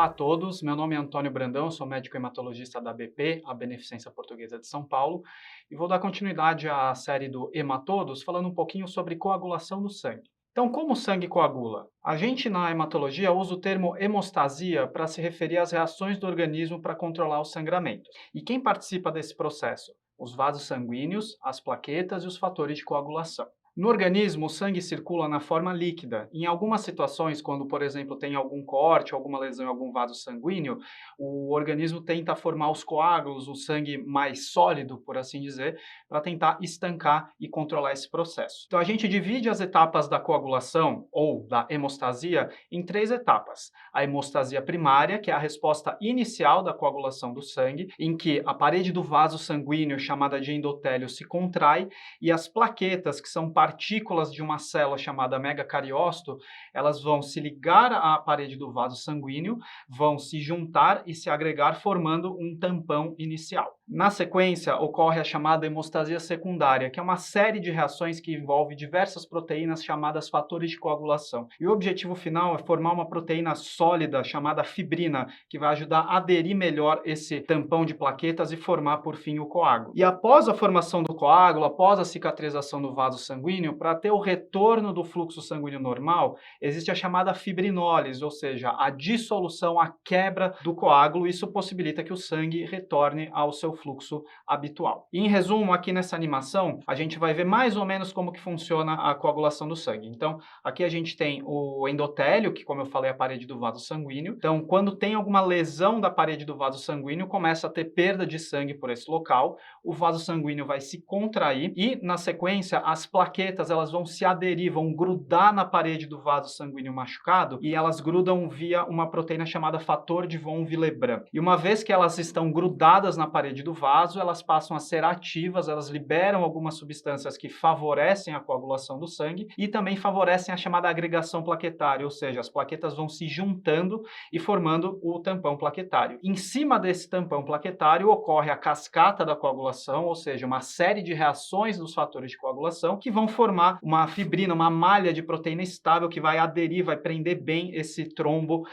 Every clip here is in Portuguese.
Olá a todos, meu nome é Antônio Brandão, sou médico hematologista da BP, a Beneficência Portuguesa de São Paulo, e vou dar continuidade à série do Hematodos, falando um pouquinho sobre coagulação do sangue. Então, como o sangue coagula? A gente na hematologia usa o termo hemostasia para se referir às reações do organismo para controlar o sangramento. E quem participa desse processo? Os vasos sanguíneos, as plaquetas e os fatores de coagulação. No organismo, o sangue circula na forma líquida. Em algumas situações, quando, por exemplo, tem algum corte, alguma lesão em algum vaso sanguíneo, o organismo tenta formar os coágulos, o sangue mais sólido, por assim dizer, para tentar estancar e controlar esse processo. Então, a gente divide as etapas da coagulação, ou da hemostasia, em 3 etapas. A hemostasia primária, que é a resposta inicial da coagulação do sangue, em que a parede do vaso sanguíneo, chamada de endotélio, se contrai, e as plaquetas, que são partículas de uma célula chamada megacariócito, elas vão se ligar à parede do vaso sanguíneo, vão se juntar e se agregar, formando um tampão inicial. Na sequência, ocorre a chamada hemostasia secundária, que é uma série de reações que envolve diversas proteínas chamadas fatores de coagulação. E o objetivo final é formar uma proteína sólida chamada fibrina, que vai ajudar a aderir melhor esse tampão de plaquetas e formar, por fim, o coágulo. E após a formação do coágulo, após a cicatrização do vaso sanguíneo, para ter o retorno do fluxo sanguíneo normal, existe a chamada fibrinólise, ou seja, a dissolução, a quebra do coágulo. Isso possibilita que o sangue retorne ao seu fluxo habitual. E, em resumo, aqui nessa animação, a gente vai ver mais ou menos como que funciona a coagulação do sangue. Então, aqui a gente tem o endotélio, que, como eu falei, é a parede do vaso sanguíneo. Então, quando tem alguma lesão da parede do vaso sanguíneo, começa a ter perda de sangue por esse local, o vaso sanguíneo vai se contrair e, na sequência, as plaquetas elas vão se aderir, vão grudar na parede do vaso sanguíneo machucado e elas grudam via uma proteína chamada fator de von Willebrand. E uma vez que elas estão grudadas na parede do vaso, elas passam a ser ativas, elas liberam algumas substâncias que favorecem a coagulação do sangue e também favorecem a chamada agregação plaquetária, ou seja, as plaquetas vão se juntando e formando o tampão plaquetário. Em cima desse tampão plaquetário ocorre a cascata da coagulação, ou seja, uma série de reações dos fatores de coagulação que vão formar uma fibrina, uma malha de proteína estável que vai aderir, vai prender bem esse trombo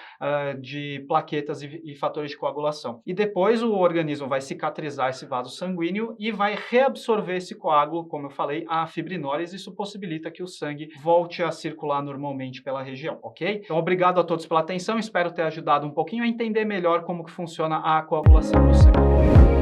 de plaquetas e fatores de coagulação. E depois o organismo vai cicatrizar esse vaso sanguíneo e vai reabsorver esse coágulo, como eu falei, a fibrinólise. Isso possibilita que o sangue volte a circular normalmente pela região, ok? Então, obrigado a todos pela atenção, espero ter ajudado um pouquinho a entender melhor como que funciona a coagulação do sangue.